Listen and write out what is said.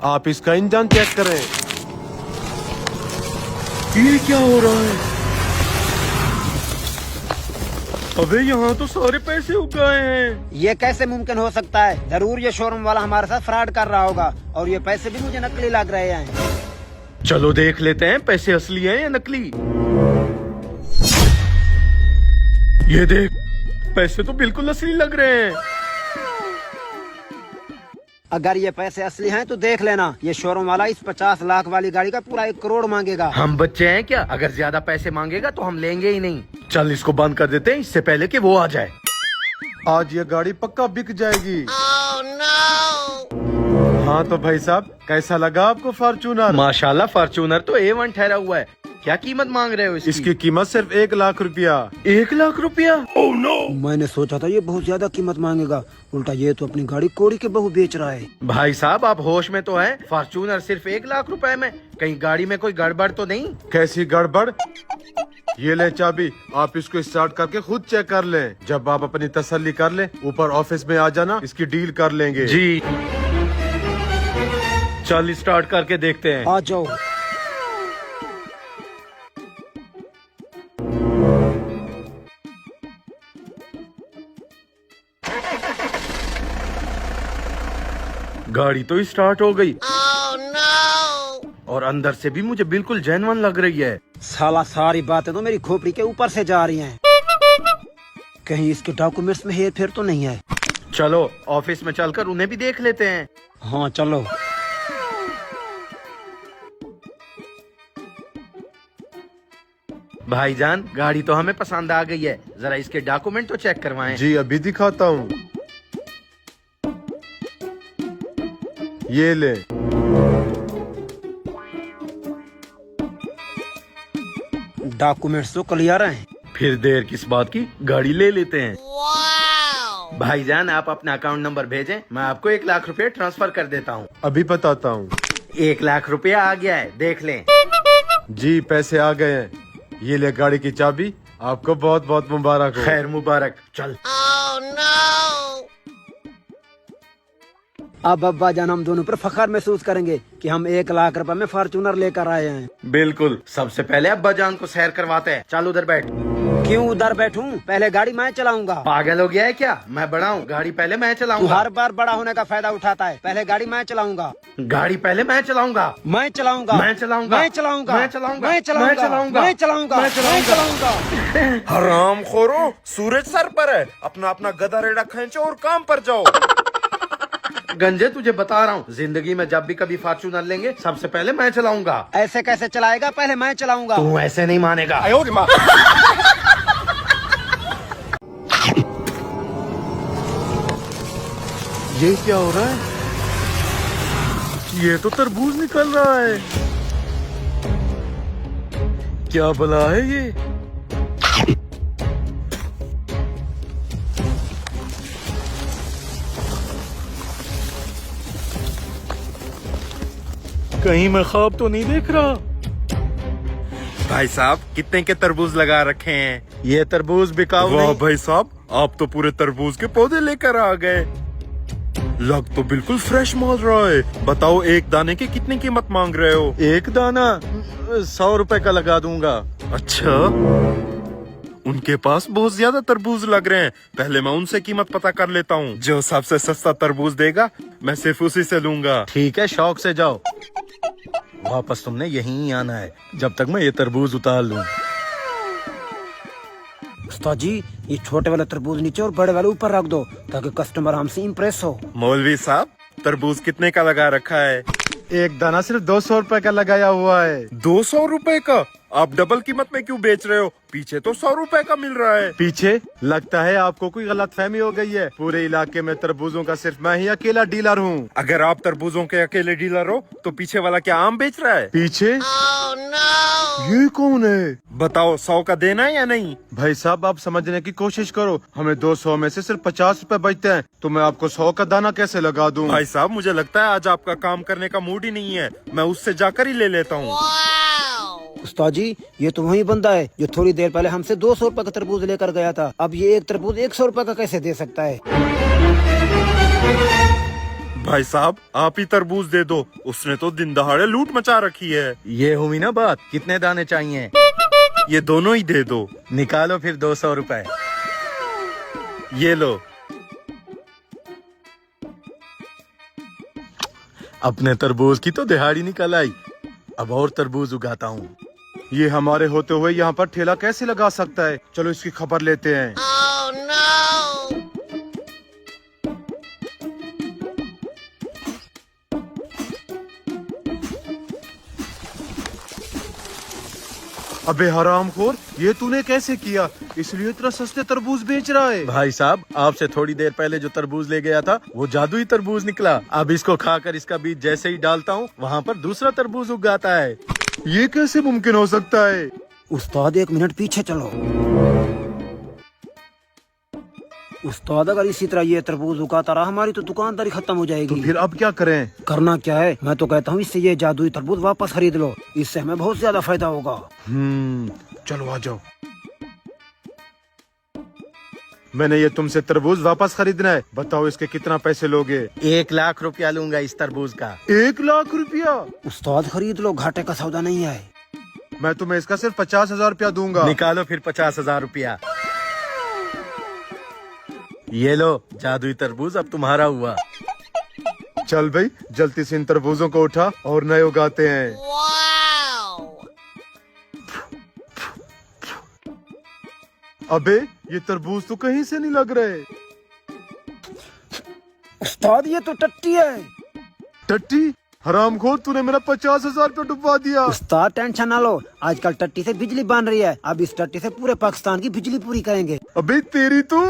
आप इसका engine check करें। ये क्या हो रहा है? अबे यहाँ तो सारे पैसे उग गए हैं। ये कैसे मुमकिन हो सकता है? जरूर ये शोरूम वाला हमारे साथ फ्रॉड कर रहा होगा और ये पैसे भी मुझे नकली लग रहे हैं। चलो देख लेते हैं पैसे असली हैं या नकली। ये देख, पैसे तो बिल्कुल असली लग रहे हैं। अगर ये पैसे असली हैं तो देख लेना, ये शोरूम वाला इस 50 लाख वाली गाड़ी का पूरा 1 करोड़ मांगेगा। हम बच्चे हैं क्या? अगर ज्यादा पैसे मांगेगा तो हम लेंगे ही नहीं। चल इसको बंद कर देते हैं इससे पहले कि वो आ जाए। आज ये गाड़ी पक्का बिक जाएगी। हाँ तो भाई साहब, कैसा लगा आपको फॉर्च्यूनर? माशाल्लाह, फॉर्च्यूनर तो A1 ठहरा हुआ है। क्या कीमत मांग रहे हो इसकी कीमत सिर्फ 1 लाख रुपया। 1 लाख रुपया? Oh no! मैंने सोचा था ये बहुत ज्यादा कीमत मांगेगा, उल्टा ये तो अपनी गाड़ी कोड़ी के बहू बेच रहा है। भाई साहब, आप होश में तो हैं? फॉर्च्यूनर सिर्फ 1 लाख रुपए में? कहीं गाड़ी में कोई गड़बड़ तो नहीं? कैसी गड़बड़? ये ले चाबी, आप इसको स्टार्ट करके खुद चेक कर लें। जब आप अपनी तसल्ली कर लें, ऊपर ऑफिस में आ जाना, इसकी डील कर लेंगे। जी चल स्टार्ट करके देखते हैं। आ जाओ। गाड़ी तो स्टार्ट हो गई। no! और अंदर से भी मुझे बिल्कुल जेन्युइन लग रही है। साला सारी बातें तो मेरी खोपड़ी के ऊपर से जा रही हैं। कहीं इसके डॉक्यूमेंट्स में हेर फेर तो नहीं है। चलो ऑफिस में चलकर उन्हें भी देख लेते हैं। हाँ चलो। भाईजान, गाड़ी तो हमें पसंद आ गई है, जरा इसके डॉक्यूमेंट तो चेक करवाएं। जी अभी दिखाता हूँ। ये ले। डॉक्यूमेंट्स तो क्लियर हैं। फिर देर किस बात की, गाड़ी ले लेते हैं। भाईजान, आप अपना अकाउंट नंबर भेजें, मैं आपको 1 लाख रुपए ट्रांसफर कर देता हूँ। अभी बताता हूँ। 1 लाख रुपया आ गया है, देख लें। जी पैसे आ गए हैं। ये ले गाड़ी की चाबी, आपको बहुत बहुत मुबारक हो। खैर मुबारक। चल। अब अब्बा जान हम दोनों पर फख्र महसूस करेंगे कि हम 1 लाख रुपए में फॉर्च्यूनर लेकर आए हैं। बिल्कुल, सबसे पहले अब्बा जान को सैर करवाते हैं। चल उधर बैठ। क्यों उधर बैठूं? पहले गाड़ी मैं चलाऊंगा। पागल हो गया है क्या? मैं बड़ा हूँ, गाड़ी पहले मैं तू चलाऊंगा। हर बार बड़ा होने का फायदा उठाता है। पहले गाड़ी मैं चलाऊंगा। गाड़ी पहले मैं चलाऊंगा। मैं चलाऊंगा। मैं चलाऊंगा। मैं चलाऊंगा। मैं चलाऊंगा। मैं चलाऊंगा। मैं चलाऊंगा। मैं चलाऊंगा। मैं चलाऊंगा। हराम खोरो, सूरज सर पर है। अपना अपना गधा रेड़ा खींचो और काम पर जाओ। गंजे, तुझे बता रहा हूँ, जिंदगी में जब भी कभी फॉर्च्यूनर लेंगे, सबसे पहले मैं चलाऊंगा। ऐसे कैसे चलाएगा? पहले मैं चलाऊंगा। तू ऐसे नहीं मानेगा। ये क्या हो रहा है? ये तो तरबूज निकल रहा है। क्या भला है ये? कहीं मैं ख्वाब तो नहीं देख रहा। भाई साहब, कितने के तरबूज लगा रखे हैं? ये तरबूज बिकाऊ वाह नहीं। भाई साहब, आप तो पूरे तरबूज के पौधे लेकर आ गए। लग तो बिल्कुल फ्रेश माल रहा है। बताओ, एक दाने की कितनी कीमत मांग रहे हो? एक दाना 100 रुपए का लगा दूंगा। अच्छा, उनके पास बहुत ज्यादा तरबूज लग रहे हैं। पहले मैं उनसे कीमत पता कर लेता हूँ। जो सबसे सस्ता तरबूज देगा, मैं सिर्फ उसी से लूंगा। ठीक है, शौक से जाओ। वापस तुमने यहीं आना है जब तक मैं ये तरबूज उतार लूं। उस्ताद जी, ये छोटे वाले तरबूज नीचे और बड़े वाले ऊपर रख दो ताकि कस्टमर हमसे इम्प्रेस हो। मौलवी साहब, तरबूज कितने का लगा रखा है? एक दाना सिर्फ 200 रुपए का लगाया हुआ है। 200 रुपए का? आप डबल कीमत में क्यों बेच रहे हो? पीछे तो 100 रुपए का मिल रहा है। पीछे? लगता है आपको कोई गलतफहमी हो गई है। पूरे इलाके में तरबूजों का सिर्फ मैं ही अकेला डीलर हूँ। अगर आप तरबूजों के अकेले डीलर हो, तो पीछे वाला क्या आम बेच रहा है? पीछे? ये कौन है? बताओ, 100 का देना है या नहीं? भाई साहब, आप समझने की कोशिश करो। हमें 200 में से सिर्फ 50 रुपए बचते हैं, तो मैं आपको 100 का दाना कैसे लगा दूं? भाई साहब, मुझे लगता है आज आपका काम करने का मूड ही नहीं है। मैं उससे जाकर ही ले लेता हूँ। उस्ताद जी, ये तो वही बंदा है जो थोड़ी देर पहले हमसे 200 रुपए का तरबूज लेकर गया था। अब ये एक तरबूज 100 रुपए का कैसे दे सकता है? भाई साहब आप ही तरबूज दे दो, उसने तो दिन दहाड़े लूट मचा रखी है। ये हुई ना बात। कितने दाने चाहिए? ये दोनों ही दे दो। निकालो फिर 200 रुपए। ये लो। अपने तरबूज की तो दिहाड़ी निकल आई। अब और तरबूज उगाता हूँ। ये हमारे होते हुए यहाँ पर ठेला कैसे लगा सकता है? चलो इसकी खबर लेते हैं। अबे हरामखोर, ये तूने कैसे किया? इसलिए इतना सस्ते तरबूज बेच रहा है। भाई साहब, आपसे थोड़ी देर पहले जो तरबूज ले गया था वो जादुई तरबूज निकला। अब इसको खाकर इसका बीज जैसे ही डालता हूँ वहाँ पर दूसरा तरबूज उगाता है। ये कैसे मुमकिन हो सकता है? उस्ताद 1 मिनट पीछे चलो। उस्ताद अगर इसी तरह ये तरबूज उगाता रहा हमारी तो दुकानदारी खत्म हो जाएगी। तो फिर अब क्या करें? करना क्या है, मैं तो कहता हूँ इससे ये जादुई तरबूज वापस खरीद लो, इससे हमें बहुत ज्यादा फायदा होगा। चलो आ जाओ। मैंने ये तुमसे तरबूज वापस खरीदना है। बताओ इसके कितना पैसे लोगे? 1 लाख रुपया लूंगा इस तरबूज का। 1 लाख रुपया? उस्ताद खरीद लो, घाटे का सौदा नहीं है। मैं तुम्हें इसका सिर्फ 50,000 रुपया दूंगा। निकालो फिर 50,000 रुपया। ये लो जादुई तरबूज अब तुम्हारा हुआ। चल भाई जल्दी से इन तरबूजों को उठा और नए उगाते हैं। अबे ये तरबूज तो कहीं से नहीं लग रहे। उस्ताद ये तो टट्टी है। टट्टी? हरामखोर, तूने मेरा 50,000 रुपया डुबवा दिया। उस्ताद टेंशन ना लो, आजकल टट्टी से बिजली बन रही है, अब इस टट्टी से पूरे पाकिस्तान की बिजली पूरी करेंगे। अबे तेरी तो